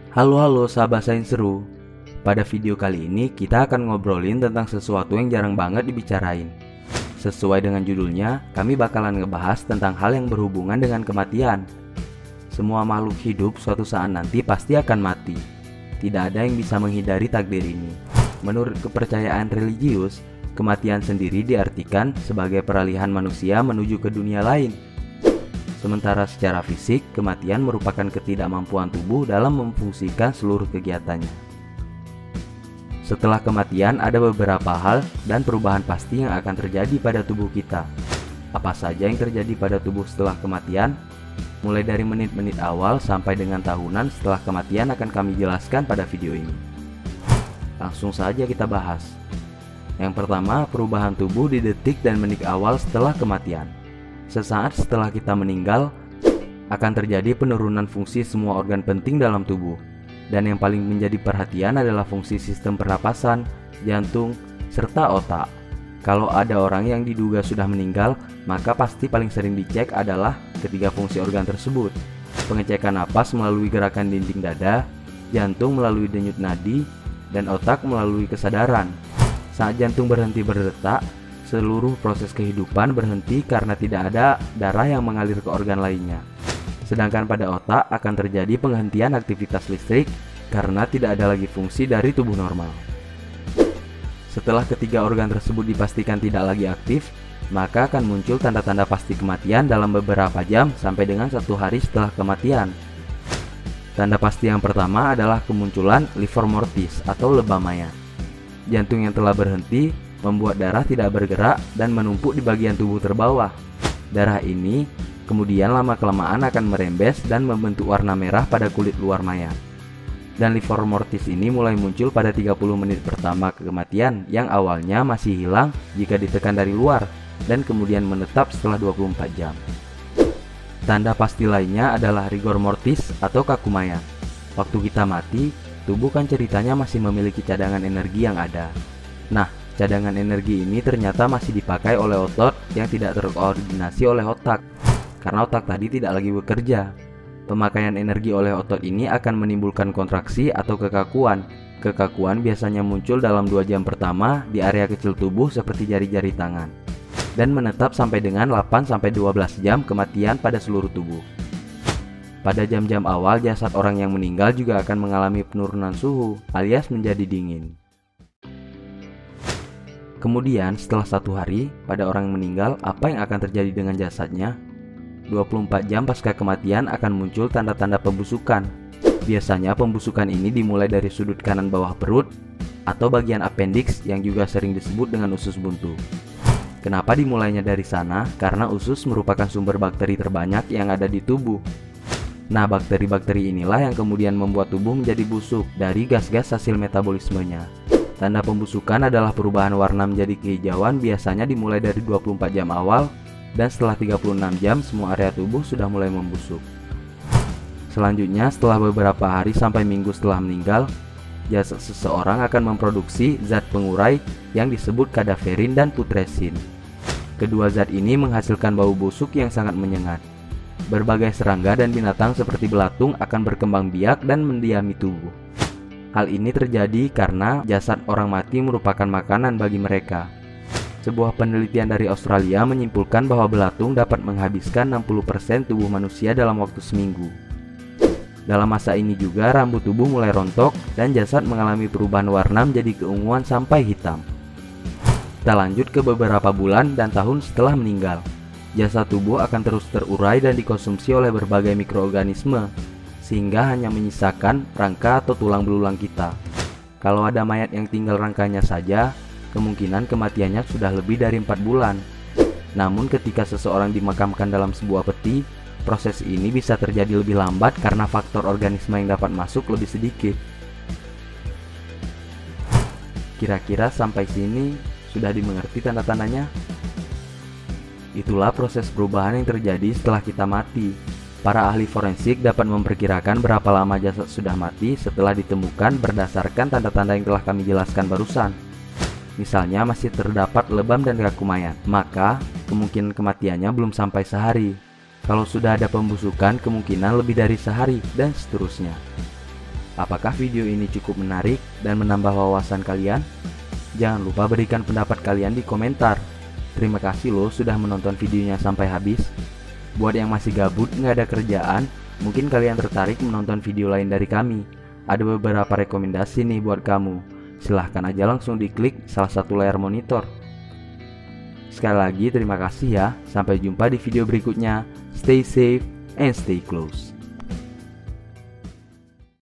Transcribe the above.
Halo sahabat sains seru. Pada video kali ini kita akan ngobrolin tentang sesuatu yang jarang banget dibicarain. Sesuai dengan judulnya, kami bakalan ngebahas tentang hal yang berhubungan dengan kematian. Semua makhluk hidup suatu saat nanti pasti akan mati. Tidak ada yang bisa menghindari takdir ini. Menurut kepercayaan religius, kematian sendiri diartikan sebagai peralihan manusia menuju ke dunia lain. Sementara secara fisik, kematian merupakan ketidakmampuan tubuh dalam memfungsikan seluruh kegiatannya. Setelah kematian, ada beberapa hal dan perubahan pasti yang akan terjadi pada tubuh kita. Apa saja yang terjadi pada tubuh setelah kematian? Mulai dari menit-menit awal sampai dengan tahunan setelah kematian akan kami jelaskan pada video ini. Langsung saja kita bahas. Yang pertama, perubahan tubuh di detik dan menit awal setelah kematian. Sesaat setelah kita meninggal, akan terjadi penurunan fungsi semua organ penting dalam tubuh. Dan yang paling menjadi perhatian adalah fungsi sistem pernapasan, jantung, serta otak. Kalau ada orang yang diduga sudah meninggal, maka pasti paling sering dicek adalah ketiga fungsi organ tersebut. Pengecekan napas melalui gerakan dinding dada, jantung melalui denyut nadi, dan otak melalui kesadaran. Saat jantung berhenti berdetak, seluruh proses kehidupan berhenti karena tidak ada darah yang mengalir ke organ lainnya. Sedangkan pada otak akan terjadi penghentian aktivitas listrik karena tidak ada lagi fungsi dari tubuh normal. Setelah ketiga organ tersebut dipastikan tidak lagi aktif, maka akan muncul tanda-tanda pasti kematian dalam beberapa jam sampai dengan 1 hari setelah kematian. Tanda pasti yang pertama adalah kemunculan livor mortis atau lebah mayat. Jantung yang telah berhenti membuat darah tidak bergerak dan menumpuk di bagian tubuh terbawah. Darah ini kemudian lama-kelamaan akan merembes dan membentuk warna merah pada kulit luar mayat. Dan livor mortis ini mulai muncul pada 30 menit pertama kematian yang awalnya masih hilang jika ditekan dari luar dan kemudian menetap setelah 24 jam. Tanda pasti lainnya adalah rigor mortis atau kaku mayat. Waktu kita mati, tubuh kan ceritanya masih memiliki cadangan energi yang ada. Nah, cadangan energi ini ternyata masih dipakai oleh otot yang tidak terkoordinasi oleh otak, karena otak tadi tidak lagi bekerja. Pemakaian energi oleh otot ini akan menimbulkan kontraksi atau kekakuan. Kekakuan biasanya muncul dalam 2 jam pertama di area kecil tubuh seperti jari-jari tangan, dan menetap sampai dengan 8-12 jam kematian pada seluruh tubuh. Pada jam-jam awal, jasad orang yang meninggal juga akan mengalami penurunan suhu alias menjadi dingin. Kemudian setelah 1 hari, pada orang yang meninggal, apa yang akan terjadi dengan jasadnya? 24 jam pasca kematian akan muncul tanda-tanda pembusukan. Biasanya pembusukan ini dimulai dari sudut kanan bawah perut atau bagian appendix yang juga sering disebut dengan usus buntu. Kenapa dimulainya dari sana? Karena usus merupakan sumber bakteri terbanyak yang ada di tubuh. Nah, bakteri-bakteri inilah yang kemudian membuat tubuh menjadi busuk dari gas-gas hasil metabolismenya. Tanda pembusukan adalah perubahan warna menjadi kehijauan, biasanya dimulai dari 24 jam awal, dan setelah 36 jam semua area tubuh sudah mulai membusuk. Selanjutnya, setelah beberapa hari sampai minggu setelah meninggal, jasad seseorang akan memproduksi zat pengurai yang disebut kadaverin dan putresin. Kedua zat ini menghasilkan bau busuk yang sangat menyengat. Berbagai serangga dan binatang seperti belatung akan berkembang biak dan mendiami tubuh. Hal ini terjadi karena jasad orang mati merupakan makanan bagi mereka. Sebuah penelitian dari Australia menyimpulkan bahwa belatung dapat menghabiskan 60% tubuh manusia dalam waktu seminggu. Dalam masa ini juga rambut tubuh mulai rontok dan jasad mengalami perubahan warna menjadi keunguan sampai hitam. Kita lanjut ke beberapa bulan dan tahun setelah meninggal. Jasad tubuh akan terus terurai dan dikonsumsi oleh berbagai mikroorganisme, sehingga hanya menyisakan rangka atau tulang belulang kita. Kalau ada mayat yang tinggal rangkanya saja, kemungkinan kematiannya sudah lebih dari 4 bulan. Namun ketika seseorang dimakamkan dalam sebuah peti, proses ini bisa terjadi lebih lambat karena faktor organisme yang dapat masuk lebih sedikit. Kira-kira sampai sini sudah dimengerti tanda-tandanya? Itulah proses perubahan yang terjadi setelah kita mati. Para ahli forensik dapat memperkirakan berapa lama jasad sudah mati setelah ditemukan berdasarkan tanda-tanda yang telah kami jelaskan barusan. Misalnya masih terdapat lebam dan kaku mayat, maka kemungkinan kematiannya belum sampai sehari. Kalau sudah ada pembusukan, kemungkinan lebih dari sehari, dan seterusnya. Apakah video ini cukup menarik dan menambah wawasan kalian? Jangan lupa berikan pendapat kalian di komentar. Terima kasih loh sudah menonton videonya sampai habis. Buat yang masih gabut nggak ada kerjaan, mungkin kalian tertarik menonton video lain dari kami. Ada beberapa rekomendasi nih buat kamu. Silahkan aja langsung diklik salah satu layar monitor. Sekali lagi terima kasih ya. Sampai jumpa di video berikutnya. Stay safe and stay close.